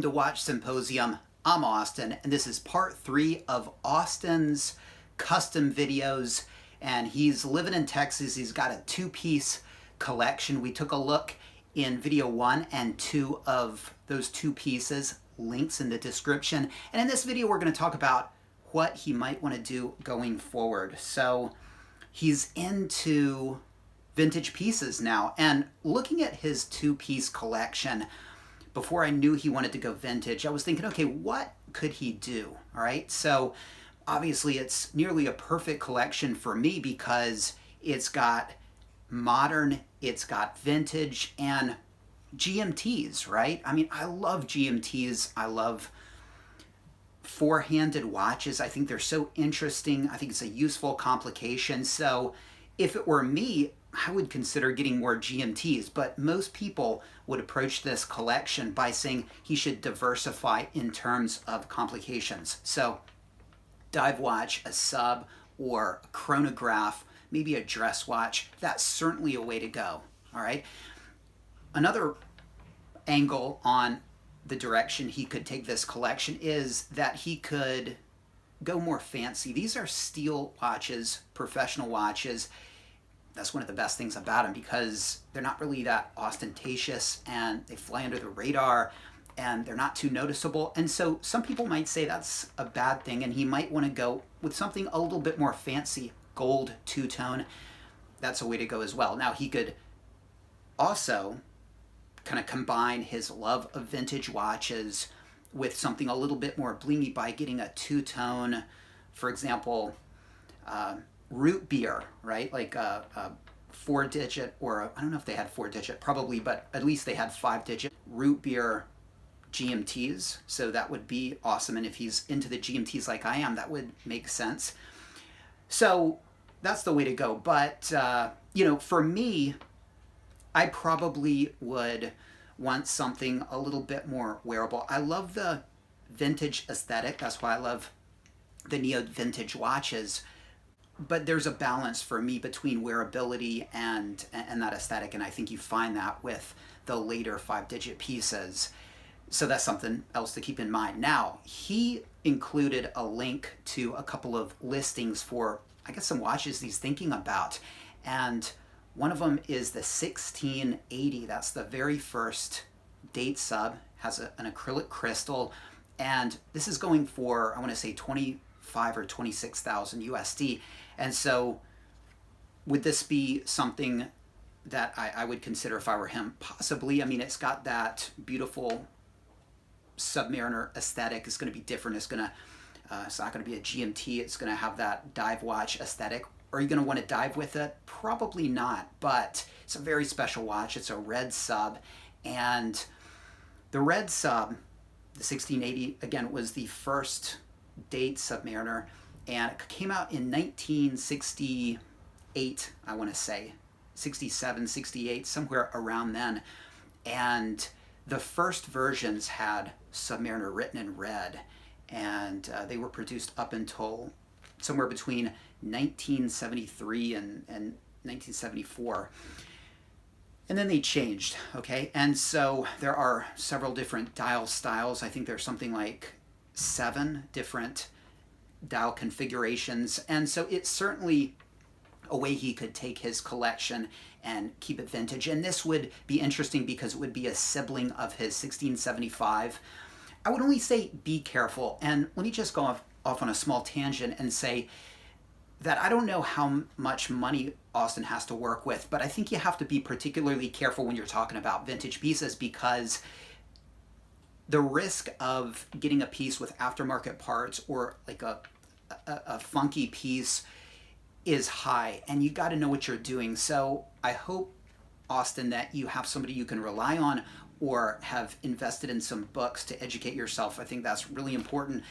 to Watch Symposium. I'm Austin, and this is part 3 of Austin's custom videos. And he's living in Texas. He's got a 2-piece collection. We took a look in video 1 and 2 of those 2 pieces, links in the description. And in this video, we're going to talk about what he might want to do going forward. So he's into vintage pieces now, and looking at his 2-piece collection, before I knew he wanted to go vintage, I was thinking, okay, what could he do? All right, so obviously it's nearly a perfect collection for me because it's got modern, it's got vintage, and GMTs, right? I mean, I love GMTs. I love four-handed watches. I think they're so interesting. I think it's a useful complication. So if it were me, I would consider getting more GMTs, but most people would approach this collection by saying he should diversify in terms of complications. So dive watch, a sub, or a chronograph, maybe a dress watch, that's certainly a way to go, all right? Another angle on the direction he could take this collection is that he could go more fancy. These are steel watches, professional watches. That's one of the best things about them because they're not really that ostentatious and they fly under the radar and they're not too noticeable. And so some people might say that's a bad thing, and he might want to go with something a little bit more fancy. Gold two-tone, that's a way to go as well. Now he could also kind of combine his love of vintage watches with something a little bit more blingy by getting a two-tone, for example, root beer, right? Like a 4-digit, or I don't know if they had 4-digit, probably, but at least they had 5-digit root beer GMTs. So that would be awesome. And if he's into the GMTs like I am, that would make sense. So that's the way to go. But, for me, I probably would want something a little bit more wearable. I love the vintage aesthetic. That's why I love the neo-vintage watches. But there's a balance for me between wearability and that aesthetic, and I think you find that with the later 5-digit pieces. So that's something else to keep in mind. Now, he included a link to a couple of listings for, I guess, some watches he's thinking about. And one of them is the 1680. That's the very first date sub, has an acrylic crystal. And this is going for, I want to say, 25 or 26,000 USD. And so would this be something that I would consider if I were him? Possibly. I mean, it's got that beautiful Submariner aesthetic. It's going to be different. It's not going to be a GMT. It's going to have that dive watch aesthetic. Are you going to want to dive with it? Probably not, but it's a very special watch. It's a red sub, and the red sub, the 1680, again, was the first date Submariner, and it came out in 1968, I want to say, 67, 68, somewhere around then. And the first versions had Submariner written in red, and they were produced up until somewhere between 1973 and 1974. And then they changed, okay? And so there are several different dial styles. I think there's something like 7 different dial configurations. And so it's certainly a way he could take his collection and keep it vintage. And this would be interesting because it would be a sibling of his 1675. I would only say be careful. And let me just go off on a small tangent and say that I don't know how much money Austin has to work with, but I think you have to be particularly careful when you're talking about vintage pieces because the risk of getting a piece with aftermarket parts or like a funky piece is high, and you got to know what you're doing. So I hope, Austin, that you have somebody you can rely on or have invested in some books to educate yourself. I think that's really important.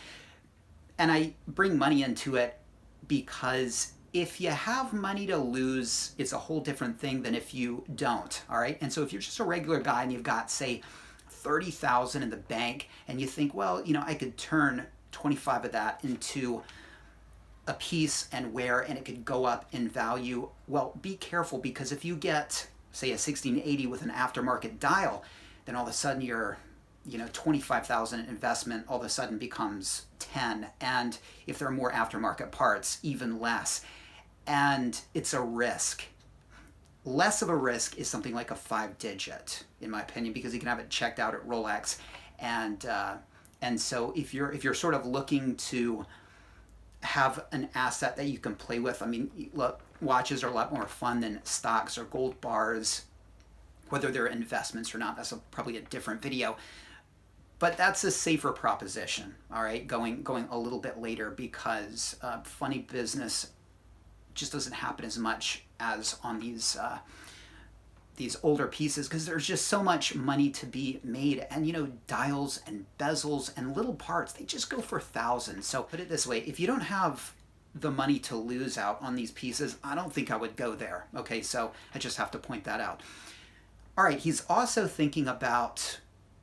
And I bring money into it because if you have money to lose, it's a whole different thing than if you don't, all right? And so if you're just a regular guy and you've got, say, 30,000 in the bank, and you think, well, I could turn 25 of that into a piece and wear, and it could go up in value. Well, be careful, because if you get, say, a 1680 with an aftermarket dial, then all of a sudden you're $25,000 investment all of a sudden becomes 10, and if there are more aftermarket parts, even less. And it's a risk. Less of a risk is something like a 5-digit, in my opinion, because you can have it checked out at Rolex, and so if you're sort of looking to have an asset that you can play with, I mean, look, watches are a lot more fun than stocks or gold bars, whether they're investments or not. That's probably a different video. But that's a safer proposition, all right, going a little bit later, because funny business just doesn't happen as much as on these older pieces, because there's just so much money to be made. And dials and bezels and little parts, they just go for thousands. So put it this way, if you don't have the money to lose out on these pieces, I don't think I would go there. Okay, so I just have to point that out. All right, he's also thinking about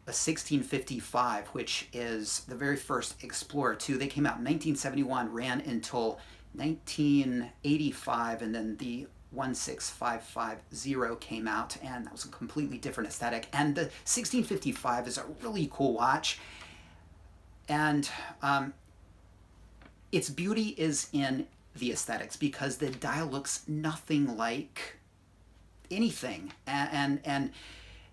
a 1655, which is the very first Explorer 2. They came out in 1971, ran until 1985, and then the 16550 came out, and that was a completely different aesthetic. And the 1655 is a really cool watch, and its beauty is in the aesthetics, because the dial looks nothing like anything, and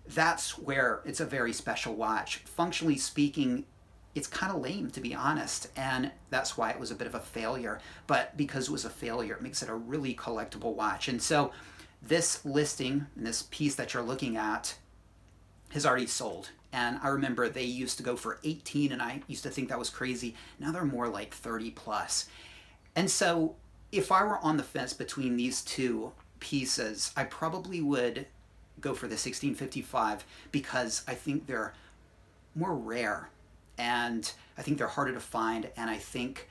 that's where it's a very special watch. Functionally speaking, it's kind of lame, to be honest, and that's why it was a bit of a failure. But because it was a failure, it makes it a really collectible watch. And so this listing, and this piece that you're looking at, has already sold. And I remember they used to go for 18, and I used to think that was crazy. Now they're more like 30 plus. And so if I were on the fence between these two pieces, I probably would go for the 1655, because I think they're more rare, and I think they're harder to find. And I think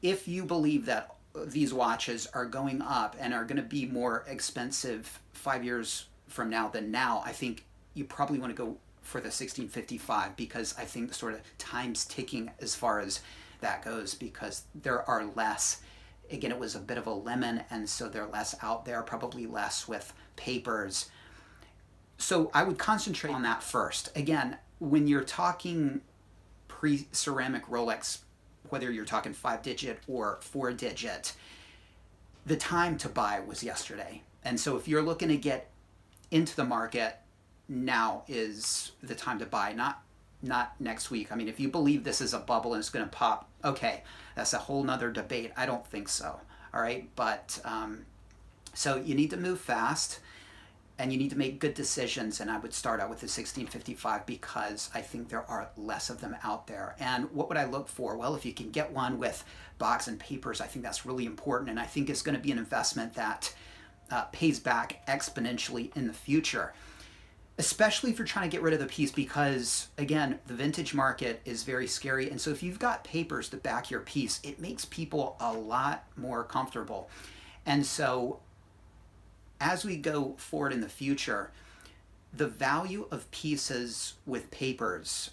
if you believe that these watches are going up and are going to be more expensive 5 years from now than now, I think you probably want to go for the 1655, because I think sort of time's ticking as far as that goes, because there are less. Again, it was a bit of a lemon, and so they're less out there, probably less with papers. So I would concentrate on that first. Again, when you're talking pre-ceramic Rolex, whether you're talking 5-digit or 4-digit, the time to buy was yesterday. And so if you're looking to get into the market, now is the time to buy, not next week. I mean, if you believe this is a bubble and it's going to pop, okay, that's a whole nother debate. I don't think so. All right, but so you need to move fast, and you need to make good decisions. And I would start out with the 1655, because I think there are less of them out there. And what would I look for? Well, if you can get one with box and papers, I think that's really important, and I think it's going to be an investment that pays back exponentially in the future, especially if you're trying to get rid of the piece, because again, the vintage market is very scary. And so if you've got papers to back your piece, it makes people a lot more comfortable. And so as we go forward in the future, the value of pieces with papers,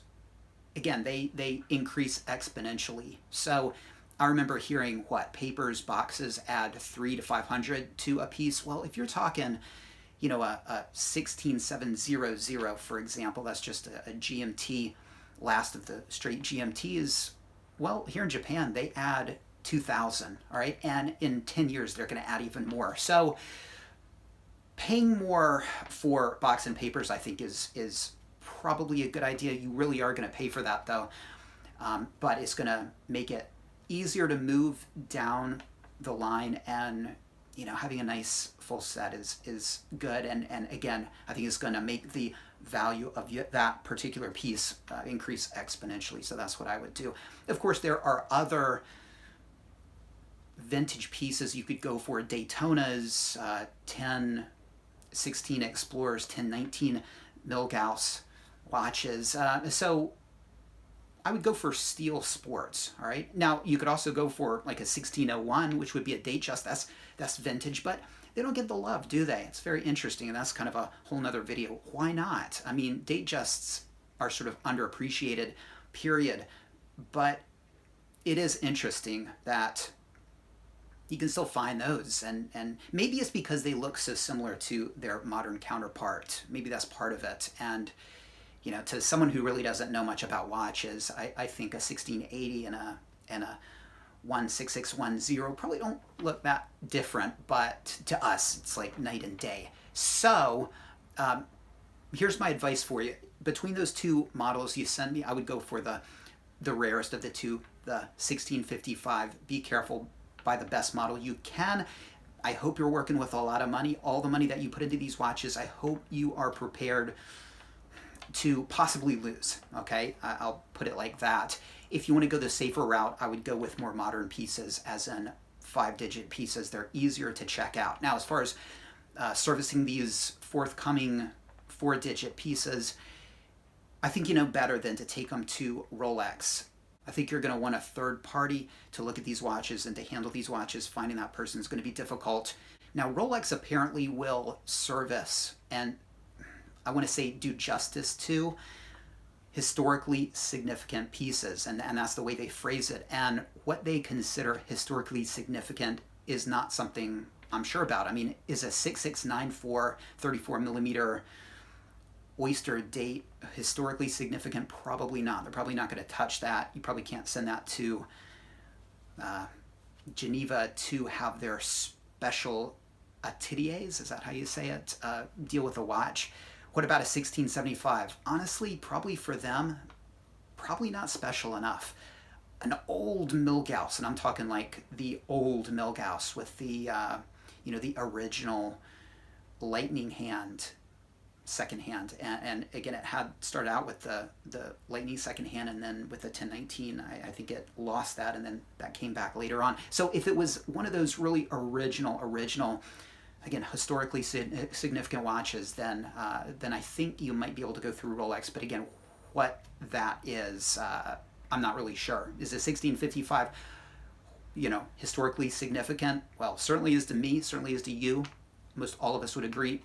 again, they increase exponentially. So I remember hearing papers, boxes add 300 to 500 to a piece. Well, if you're talking a 16700, for example, that's just a GMT, last of the straight GMTs. Well, here in Japan, they add 2,000, all right? And in 10 years, they're going to add even more. So paying more for box and papers, I think, is probably a good idea. You really are going to pay for that, though. But it's going to make it easier to move down the line, and having a nice full set is good. And again, I think it's going to make the value of that particular piece increase exponentially. So that's what I would do. Of course, there are other vintage pieces you could go for. Daytonas, 1016 Explorers, 1019 Milgauss watches. So I would go for steel sports, all right? Now, you could also go for like a 1601, which would be a Datejust. That's vintage, but they don't get the love, do they? It's very interesting, and that's kind of a whole nother video. Why not? I mean, Datejusts are sort of underappreciated, period. But it is interesting that you can still find those, and maybe it's because they look so similar to their modern counterpart. Maybe that's part of it. And you know, to someone who really doesn't know much about watches, I think a 1680 and a 16610 probably don't look that different, but to us, it's like night and day. So here's my advice for you. Between those two models you send me, I would go for the rarest of the two, the 1655. Be careful, buy the best model you can. I hope you're working with a lot of money. All the money that you put into these watches, I hope you are prepared to possibly lose, okay? I'll put it like that. If you want to go the safer route, I would go with more modern pieces, as in 5-digit pieces. They're easier to check out. Now, as far as servicing these forthcoming 4-digit pieces, I think you know better than to take them to Rolex. I think you're going to want a third party to look at these watches and to handle these watches. Finding that person is going to be difficult. Now, Rolex apparently will service, and I want to say do justice to, historically significant pieces, and that's the way they phrase it. And what they consider historically significant is not something I'm sure about. I mean, is a 6694 34 millimeter oyster date historically significant? Probably not. They're probably not going to touch that. You probably can't send that to Geneva to have their special ateliers, is that how you say it, deal with a watch. What about a 1675? Honestly, probably for them, probably not special enough. An old Milgauss, and I'm talking like the old Milgauss with the, you know, the original lightning hand, second hand. And again, it had started out with the lightning second hand, and then with the 1019, I think it lost that, and then that came back later on. So if it was one of those really original, again, historically significant watches, then I think you might be able to go through Rolex. But again, what that is, I'm not really sure. Is a 1655, you know, historically significant? Well, certainly is to me, certainly is to you. Most all of us would agree.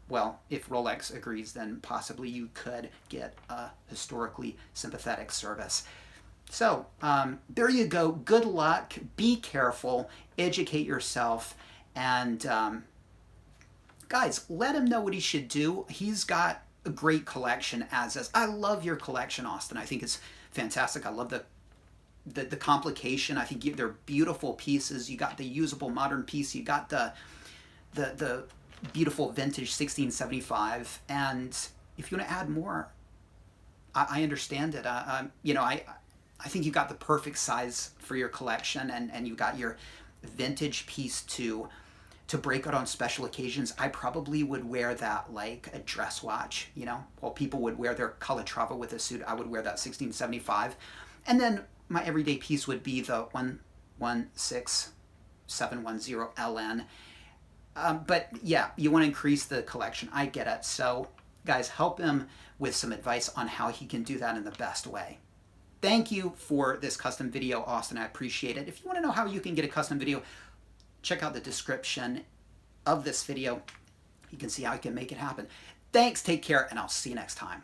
Well, if Rolex agrees, then possibly you could get a historically sympathetic service. So there you go. Good luck. Be careful. Educate yourself. And guys, let him know what he should do. He's got a great collection, as is. I love your collection, Austin. I think it's fantastic. I love the complication. I think they're beautiful pieces. You got the usable modern piece. You got the beautiful vintage 1675. And if you want to add more, I understand it. You know, I think you got the perfect size for your collection, and you got your vintage piece to break out on special occasions. I probably would wear that like a dress watch, you know, while people would wear their Calatrava with a suit, I would wear that 1675. And then my everyday piece would be the 116710 LN. But yeah, you want to increase the collection. I get it. So guys, help him with some advice on how he can do that in the best way. Thank you for this custom video, Austin. I appreciate it. If you want to know how you can get a custom video, check out the description of this video. You can see how you can make it happen. Thanks, take care, and I'll see you next time.